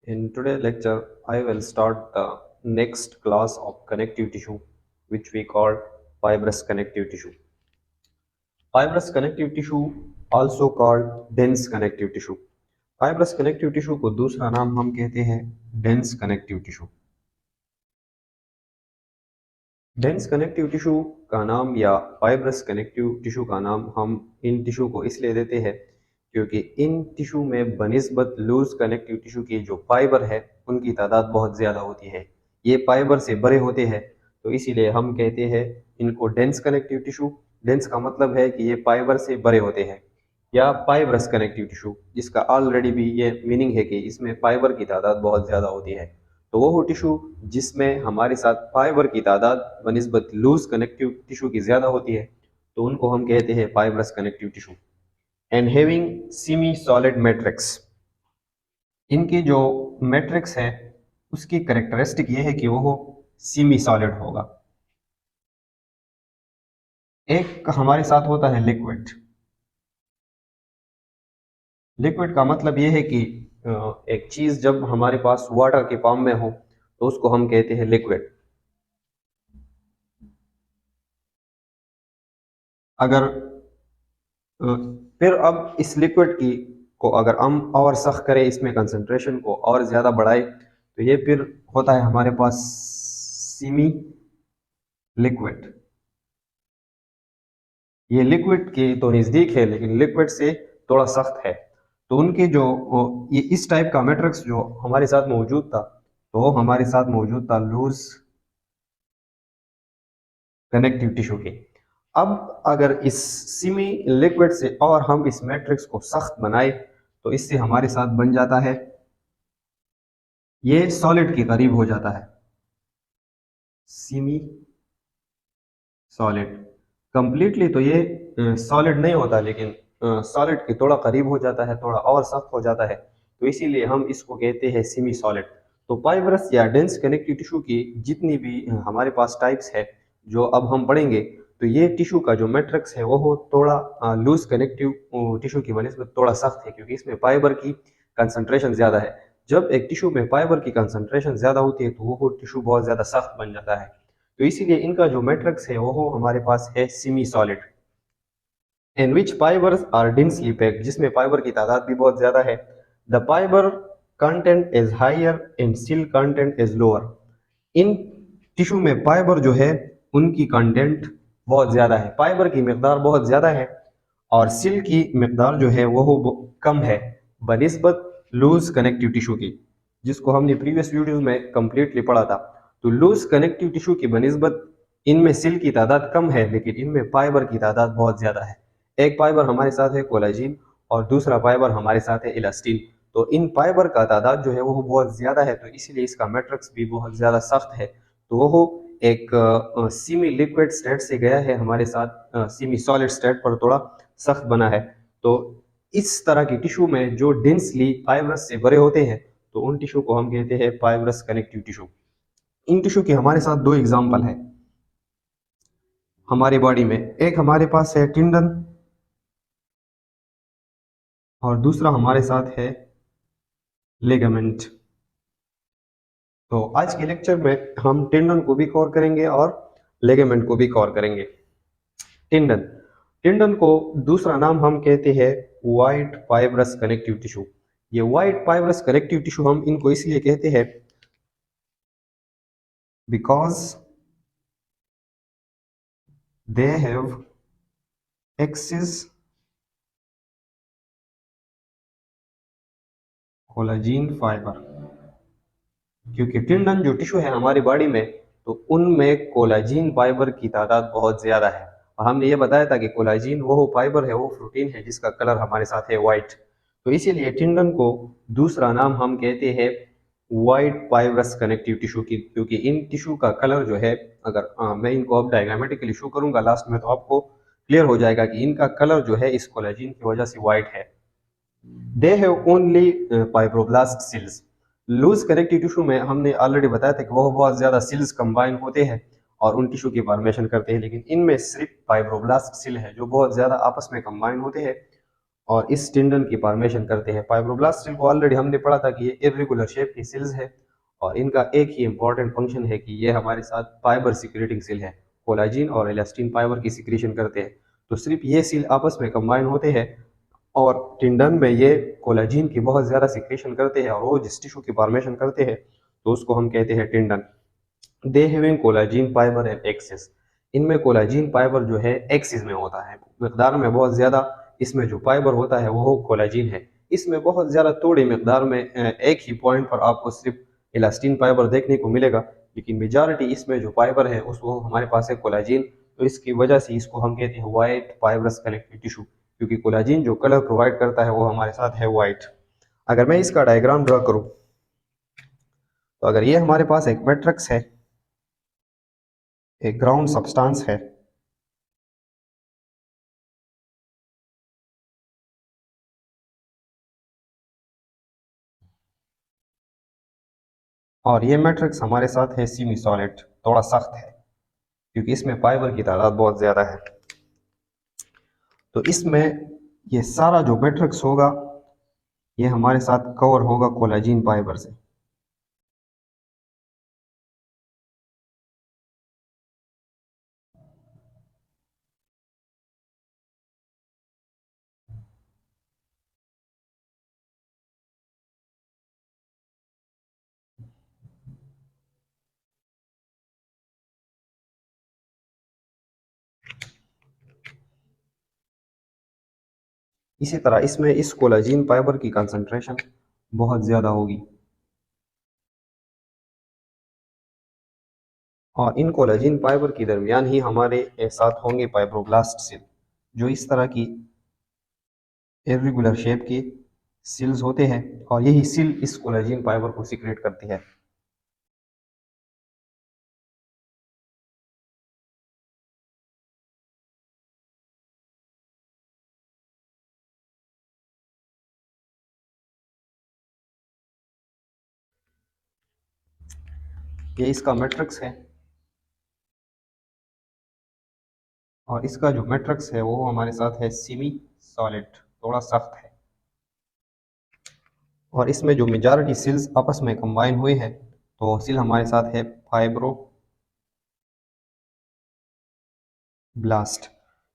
In today's lecture, I will start the next class of connective tissue, which we call fibrous connective tissue. Fibrous connective tissue, also called dense connective tissue. Fibrous connective tissue को दूसरा नाम हम कहते हैं dense connective tissue. Dense connective tissue का नाम या fibrous connective tissue का नाम हम इन टिश्यू को इसलिए देते हैं क्योंकि इन टिश्यू में बनिस्बत लूज कनेक्टिव टिश्यू की जो फाइबर है उनकी तादाद बहुत ज़्यादा होती है। ये फाइबर से बड़े होते हैं, तो इसीलिए हम कहते हैं इनको डेंस कनेक्टिव टिश्यू। डेंस का मतलब है कि ये फाइबर से बड़े होते हैं, या फाइब्रस कनेक्टिव टिश्यू, जिसका ऑलरेडी भी ये मीनिंग है कि इसमें फाइबर की तादाद बहुत ज़्यादा होती है। तो वो टिश्यू जिसमें हमारे साथ फाइबर की तादाद बनिस्बत लूज कनेक्टिव टिश्यू की ज़्यादा होती है, तो उनको हम कहते हैं fibrous connective tissue. And having semi solid matrix, इनकी जो मैट्रिक्स है उसकी करेक्टरिस्टिक ये है कि वो सेमी सॉलिड होगा। एक हमारे साथ होता है लिक्विड। लिक्विड का मतलब ये है कि एक चीज़ जब हमारे पास वाटर के फॉर्म में हो तो उसको हम कहते हैं लिक्विड। अगर फिर अब इस लिक्विड की को अगर हम और सख्त करें, इसमें कंसंट्रेशन को और ज़्यादा बढ़ाए, तो ये फिर होता है हमारे पास सेमी लिक्विड। ये लिक्विड के तो नज़दीक है लेकिन लिक्विड से थोड़ा सख्त है। तो उनके जो ये इस टाइप का मैट्रिक्स जो हमारे साथ मौजूद था, तो हमारे साथ मौजूद था लूज कनेक्टिव टिश्यू के। अब अगर इस सेमी लिक्विड से और हम इस मैट्रिक्स को सख्त बनाए तो इससे हमारे साथ बन जाता है, ये सॉलिड के करीब हो जाता है, सेमी सॉलिड। कंप्लीटली तो ये सॉलिड नहीं होता, लेकिन सॉलिड के थोड़ा करीब हो जाता है, थोड़ा और सख्त हो जाता है, तो इसीलिए हम इसको कहते हैं सेमी सॉलिड। तो फाइब्रस या डेंस कनेक्टिव टिश्यू की जितनी भी हमारे पास टाइप्स है जो अब हम पढ़ेंगे, तो ये टिश्यू का जो मैट्रिक्स है वो थोड़ा लूज कनेक्टिव टिश्यू की वजह थोड़ा सख्त है, क्योंकि इसमें फाइबर की कंसंट्रेशन ज़्यादा है। जब एक टिश्यू में फाइबर की कंसंट्रेशन ज़्यादा होती है तो वो टिश्यू बहुत ज़्यादा सख्त बन जाता है। तो इसीलिए इनका जो मैट्रिक्स है वो हमारे पास है semi solid. In which fibres are densely packed, जिसमें फाइबर की तादाद भी बहुत ज़्यादा है। The fibre content is higher and silk content is lower. इन टिश्यू में फाइबर जो है उनकी कंटेंट बहुत ज़्यादा है, फाइबर की मकदार बहुत ज़्यादा है, और सिल्क की मकदार जो है वो कम है बनिस्बत लूज कनेक्टिव टिश्यू की, जिसको हमने प्रीवियस वीडियो में कंप्लीटली पढ़ा था। तो लूज कनेक्टिव टिश्यू की बनिस्बत इनमें सिल्क की तादाद कम है, लेकिन इनमें फाइबर की तादाद बहुत ज़्यादा है। एक फाइबर हमारे साथ है कोलाजिन और दूसरा फाइबर हमारे साथ है इलास्टिन। तो इन फाइबर का तादाद जो है वो बहुत ज़्यादा है, तो इसीलिए इसका मैट्रिक्स भी बहुत ज़्यादा सख्त है। तो वो एक सेमी लिक्विड स्टेट से गया है हमारे साथ सेमी सॉलिड स्टेट पर थोड़ा सख्त बना है। तो इस तरह की टिश्यू में जो डेंसली फाइब्रस से भरे होते हैं, तो उन टिश्यू को हम कहते हैं fibrous connective tissue. In tissue के हमारे साथ दो एग्जाम्पल है हमारी बॉडी में। एक हमारे पास है टिंडन और दूसरा हमारे साथ है लिगामेंट। तो आज के लेक्चर में हम टेंडन को भी कवर करेंगे और लिगामेंट को भी कवर करेंगे। टेंडन टेंडन को दूसरा नाम हम कहते हैं वाइट फाइब्रस कनेक्टिव टिश्यू। ये वाइट फाइब्रस कनेक्टिव टिश्यू हम इनको इसलिए कहते हैं because they have excess collagen fibre. क्योंकि टिंडन जो टिश्यू है हमारी बॉडी में, तो उनमें कोलाजिन फाइबर की तादाद बहुत ज़्यादा है। और हमने ये बताया था कि कोलाजिन वो फाइबर है, वो प्रोटीन है जिसका कलर हमारे साथ है वाइट। तो इसीलिए टिंडन को दूसरा नाम हम कहते हैं वाइट फाइब्रस कनेक्टिव टिश्यू की, क्योंकि इन टिश्यू का कलर जो है, अगर मैं इनको अब डायग्रामेटिकली शो करूंगा लास्ट में, तो आपको क्लियर हो जाएगा कि इनका कलर जो है इस कोलाजिन की वजह से वाइट है। They have only fibroblast cells. Loose connective tissue में हमने ऑलरेडी बताया था कि वो बहुत ज़्यादा सेल्स कंबाइन होते हैं और उन टिश्यू की फॉर्मेशन करते हैं, लेकिन इनमें सिर्फ फाइब्रोब्लास्ट सेल है जो बहुत ज़्यादा आपस में कंबाइन होते हैं और इस टिंडन की फॉर्मेशन करते हैं। फाइब्रोब्लास्ट सेल को ऑलरेडी हमने पढ़ा था कि ये इर्रेगुलर शेप की सेल्स है और इनका एक ही इंपॉर्टेंट फंक्शन है कि ये हमारे साथ फाइबर सिक्रेटिंग सेल है, कोलाजिन और इलास्टिन फाइबर की सिक्रीशन करते हैं। तो सिर्फ ये सेल आपस में कंबाइन होते हैं और टिंडन में ये कोलाजिन की बहुत ज़्यादा सिक्रेशन करते हैं और वो जिस टिश्यू की फॉर्मेशन करते हैं तो उसको हम कहते हैं tendon. They having collagen fibre and axis, इनमें कोलाजिन फाइबर जो है एक्सिस में होता है, मिकदार में बहुत ज़्यादा इसमें जो फाइबर होता है वो कोलाजिन है। इसमें बहुत ज़्यादा थोड़ी मिकदार में एक ही पॉइंट पर आपको सिर्फ इलास्टिन फाइबर देखने को मिलेगा, लेकिन मेजॉरिटी इसमें जो फाइबर है उसको हमारे पास है कोलाजिन। तो इसकी वजह से इसको हम कहते हैं वाइट फाइब्रस कनेक्टिव टिश्यू, क्योंकि कोलाजिन जो कलर प्रोवाइड करता है वो हमारे साथ है वाइट। अगर मैं इसका डायग्राम ड्रा करूं तो अगर ये हमारे पास एक मैट्रिक्स है, एक ग्राउंड सब्सटेंस है, और ये मैट्रिक्स हमारे साथ है सेमी सॉलिड, थोड़ा सख्त है क्योंकि इसमें फाइबर की तादाद बहुत ज़्यादा है। तो इसमें ये सारा जो मैट्रिक्स होगा ये हमारे साथ कवर होगा कोलाजिन फाइबर से। इसी तरह इसमें इस कोलाजिन फाइबर की कंसंट्रेशन बहुत ज़्यादा होगी और इन कोलाजिन फाइबर के दरमियान ही हमारे साथ होंगे फाइब्रोब्लास्ट सेल, जो इस तरह की इर्रेगुलर शेप की सेल्स होते हैं और यही सेल इस कोलाजिन फाइबर को सीक्रेट करती है। ये इसका मैट्रिक्स है और इसका जो मैट्रिक्स है वो हमारे साथ है सेमी सॉलिड, थोड़ा सख्त है और इसमें जो मेजॉरिटी सेल्स आपस में कंबाइन हुए हैं तो सेल हमारे साथ है फाइब्रोब्लास्ट।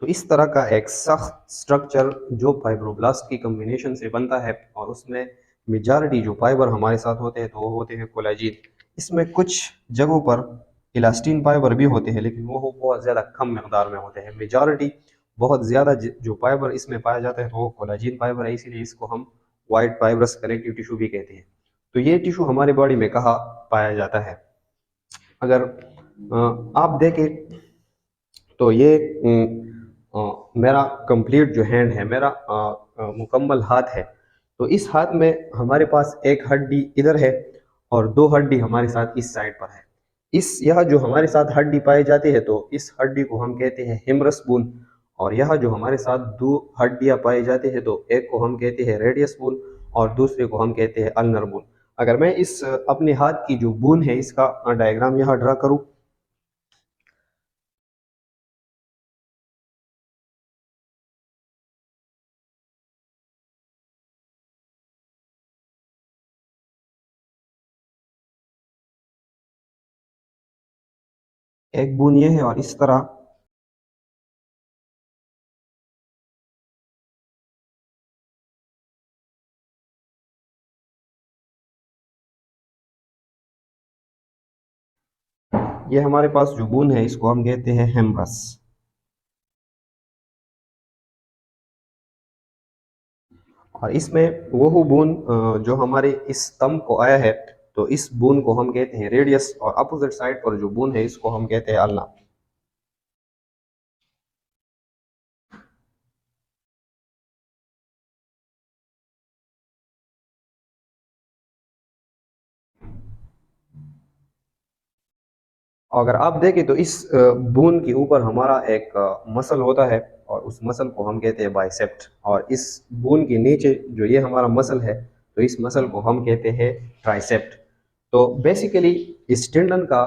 तो इस तरह का एक सख्त स्ट्रक्चर जो फाइब्रोब्लास्ट की कम्बिनेशन से बनता है और उसमें मेजॉरिटी जो फाइबर हमारे साथ होते हैं तो वो होते हैं कोलाजिन। इसमें कुछ जगहों पर इलास्टिन फाइबर भी होते हैं लेकिन वो बहुत ज़्यादा कम मकदार में होते हैं। मेजॉरिटी बहुत ज़्यादा जो फाइबर इसमें पाया जाता है तो वो कोलाजिन फाइबर है, इसीलिए इसको हम वाइट फाइब्रस कनेक्टिव टिश्यू भी कहते हैं। तो ये टिश्यू हमारे बॉडी में कहाँ पाया जाता है? अगर आप देखें तो ये मेरा कंप्लीट जो हैंड है, मेरा मुकम्मल हाथ है। तो इस हाथ में हमारे पास एक हड्डी इधर है और दो हड्डी हमारे साथ इस साइड पर है। इस यह जो हमारे साथ हड्डी पाई जाती है तो इस हड्डी को हम कहते हैं हिमरस बोन, और यह जो हमारे साथ दो हड्डियां पाई जाती है तो एक को हम कहते हैं रेडियस बोन और दूसरे को हम कहते हैं अल्नर बोन। अगर मैं इस अपने हाथ की जो बोन है इसका डायग्राम यहाँ ड्रा करूँ, एक बोन ये है और इस तरह ये हमारे पास जो बोन है इसको हम कहते हैं हेमरस। और इसमें वो बोन जो हमारे इस स्तंभ को आया है तो इस बोन को हम कहते हैं रेडियस और अपोजिट साइड पर जो बोन है इसको हम कहते हैं अल्ना। अगर आप देखें तो इस बोन के ऊपर हमारा एक मसल होता है और उस मसल को हम कहते हैं बाइसेप्ट, और इस बोन के नीचे जो ये हमारा मसल है तो इस मसल को हम कहते हैं ट्राइसेप्ट। तो बेसिकली इस टेंडन का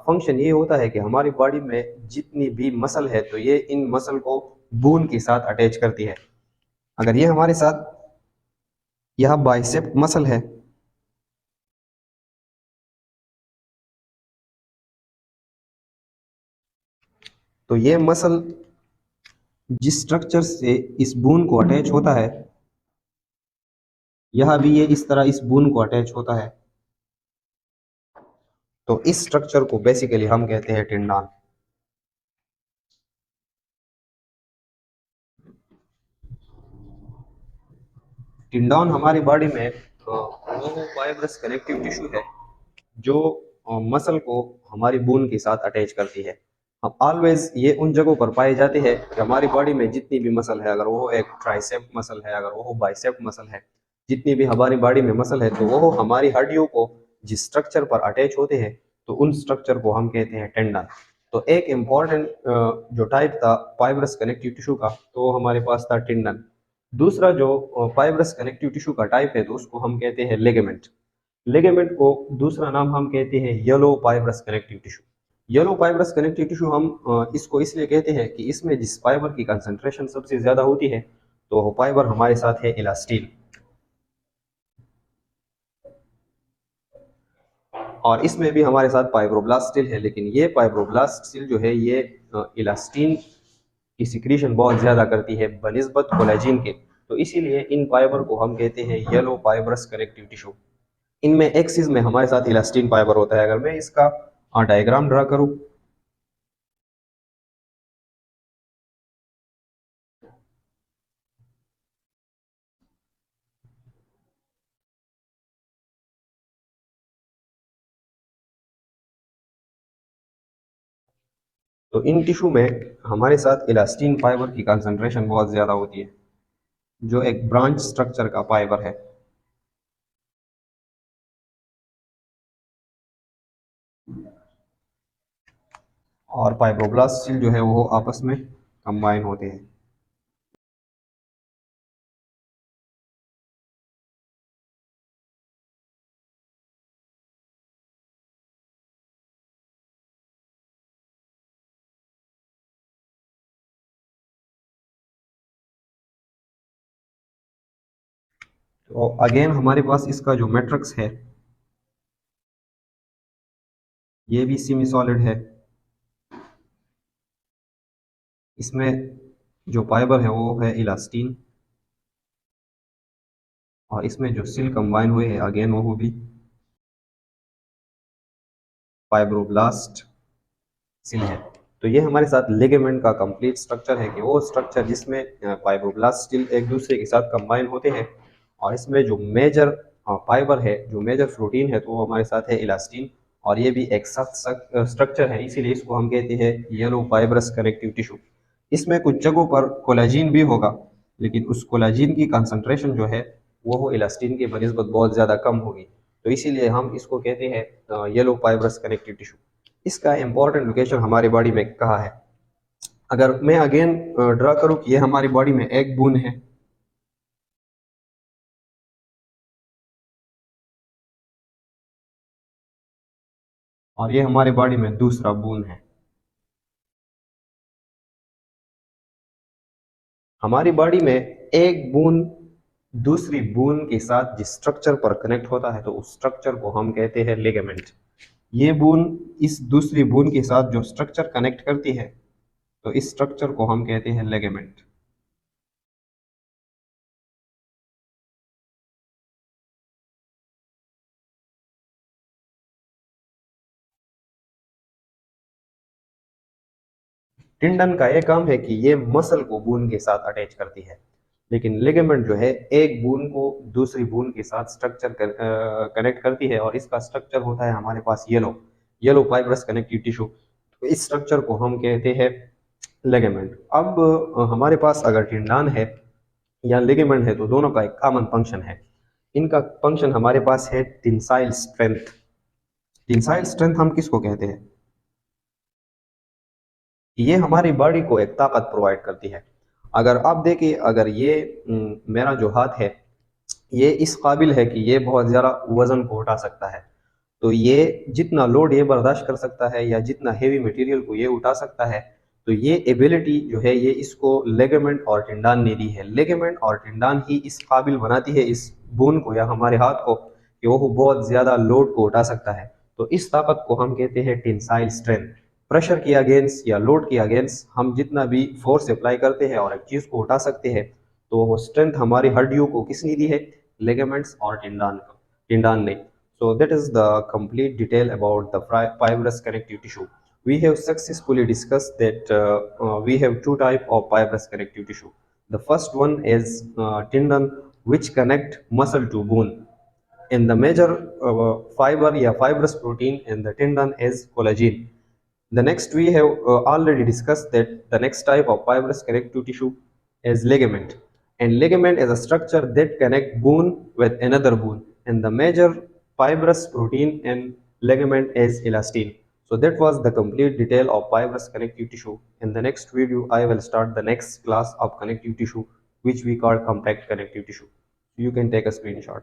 फंक्शन ये होता है कि हमारी बॉडी में जितनी भी मसल है तो ये इन मसल को बोन के साथ अटैच करती है। अगर ये हमारे साथ यह बाइसेप मसल है, तो ये मसल जिस स्ट्रक्चर से इस बोन को अटैच होता है, यह भी ये इस तरह इस बोन को अटैच होता है, तो इस स्ट्रक्चर को बेसिकली हम कहते हैं टेंडन। टेंडन हमारी बॉडी में वो फाइब्रस कनेक्टिव टिश्यू है जो मसल को हमारी बोन के साथ अटैच करती है। हम ऑलवेज ये उन जगहों पर पाए जाते हैं कि हमारी बॉडी में जितनी भी मसल है, अगर वो एक ट्राइसेप मसल है, अगर वो बाइसेप मसल है, जितनी भी हमारी बॉडी में मसल है, तो वो हमारी हड्डियों को जिस स्ट्रक्चर पर अटैच होते हैं, तो उन स्ट्रक्चर को हम कहते हैं टेंडन। तो एक इम्पॉर्टेंट जो टाइप था फाइब्रस कनेक्टिव टिश्यू का, तो हमारे पास था टेंडन। दूसरा जो फाइब्रस कनेक्टिव टिश्यू का टाइप है, तो उसको हम कहते हैं लिगामेंट। लिगामेंट को दूसरा नाम हम कहते हैं yellow fibrous connective tissue. Yellow fibrous connective tissue हम इसको इसलिए कहते हैं कि इसमें जिस फाइबर की कंसंट्रेशन सबसे ज्यादा होती है, तो वो फाइबर हमारे साथ है इलास्टिन। और इसमें भी हमारे साथ फाइब्रोब्लास्ट स्टिल है, लेकिन ये फाइब्रोब्लास्ट स्टिल जो है ये इलास्टिन की सिक्रीशन बहुत ज्यादा करती है बनिस्बत कोलेजिन के, तो इसीलिए इन फाइबर को हम कहते हैं येलो फाइब्रस कनेक्टिव टिश्यू। इनमें एक्सिस में हमारे साथ इलास्टिन फाइबर होता है। अगर मैं इसका डायग्राम ड्रा करूं, तो इन टिश्यू में हमारे साथ इलास्टिन फाइबर की कंसंट्रेशन बहुत ज़्यादा होती है, जो एक ब्रांच स्ट्रक्चर का फाइबर है। और फाइब्रोब्लास्ट सेल जो है वो आपस में कंबाइन होते हैं। तो अगेन हमारे पास इसका जो मैट्रिक्स है, ये भी सेमी सॉलिड है। इसमें जो फाइबर है वो है इलास्टिन, और इसमें जो सेल कंबाइन हुए हैं अगेन वो भी फाइब्रोब्लास्ट सेल है। तो ये हमारे साथ लिगामेंट का कंप्लीट स्ट्रक्चर है कि वो स्ट्रक्चर जिसमें फाइब्रोब्लास्ट स्टिल एक दूसरे के साथ कंबाइन होते हैं, और इसमें जो मेजर फाइबर है, जो मेजर प्रोटीन है, तो वो हमारे साथ है इलास्टिन, और ये भी एक सख्त स्ट्रक्चर है, इसीलिए इसको हम कहते हैं येलो फाइब्रस कनेक्टिव टिश्यू। इसमें कुछ जगहों पर कोलेजिन भी होगा, लेकिन उस कोलेजिन की कंसंट्रेशन जो है वो इलास्टिन के बनिस्बत बहुत ज़्यादा कम होगी, तो इसीलिए हम इसको कहते हैं येलो फाइब्रस कनेक्टिव टिश्यू। इसका इंपॉर्टेंट लोकेशन हमारी बॉडी में कहाँ है? अगर मैं अगेन ड्रा करूं कि ये हमारी बॉडी में एक बोन है, और ये हमारी बॉडी में दूसरा बोन है। हमारी बॉडी में एक बोन दूसरी बोन के साथ जिस स्ट्रक्चर पर कनेक्ट होता है, तो उस स्ट्रक्चर को हम कहते हैं लिगामेंट। ये बोन इस दूसरी बोन के साथ जो स्ट्रक्चर कनेक्ट करती है, तो इस स्ट्रक्चर को हम कहते हैं लिगामेंट। टिंडन का ये काम है कि ये मसल को बोन के साथ अटैच करती है, लेकिन लिगामेंट जो है एक बोन को दूसरी बोन के साथ स्ट्रक्चर कनेक्ट करती है, और इसका स्ट्रक्चर होता है हमारे पास yellow yellow fibrous connective tissue. तो इस स्ट्रक्चर को हम कहते हैं लिगामेंट। अब हमारे पास अगर टिंडान है या लिगामेंट है, तो दोनों का एक कॉमन फंक्शन है। इनका फंक्शन हमारे पास है टेंसाइल स्ट्रेंथ। टेंसाइल स्ट्रेंथ हम किसको कहते हैं? ये हमारी बॉडी को एक ताकत प्रोवाइड करती है। अगर आप देखिए, अगर ये मेरा जो हाथ है, ये इस काबिल है कि ये बहुत ज़्यादा वजन को उठा सकता है, तो ये जितना लोड ये बर्दाश्त कर सकता है या जितना हेवी मटेरियल को ये उठा सकता है, तो ये एबिलिटी जो है ये इसको लेगामेंट और टिंडान ने दी है। लेगामेंट और टिंडान ही इस काबिल बनाती है इस बोन को या हमारे हाथ को कि वो बहुत ज़्यादा लोड को उठा सकता है। तो इस ताकत को हम कहते हैं टेंसाइल स्ट्रेंथ। प्रेशर के अगेंस्ट या लोड के अगेंस्ट हम जितना भी फोर्स अप्लाई करते हैं और एक चीज़ को उठा सकते हैं, तो वो स्ट्रेंथ हमारी हड्डियों को किसने दी है? लेगामेंट्स और टिंडान ने। So that is the complete detail about the fibrous connective tissue. We have successfully discussed that we have two type of fibrous connective tissue. The first one is tendon, which connect muscle to bone, and the major fiber या fibrous protein in the tendon is collagen. The next we have already discussed that the next type of fibrous connective tissue is ligament, and ligament is a structure that connect bone with another bone, and the major fibrous protein in ligament is elastin. So that was the complete detail of fibrous connective tissue. In the next video I will start the next class of connective tissue, which we call compact connective tissue. You can take a screenshot.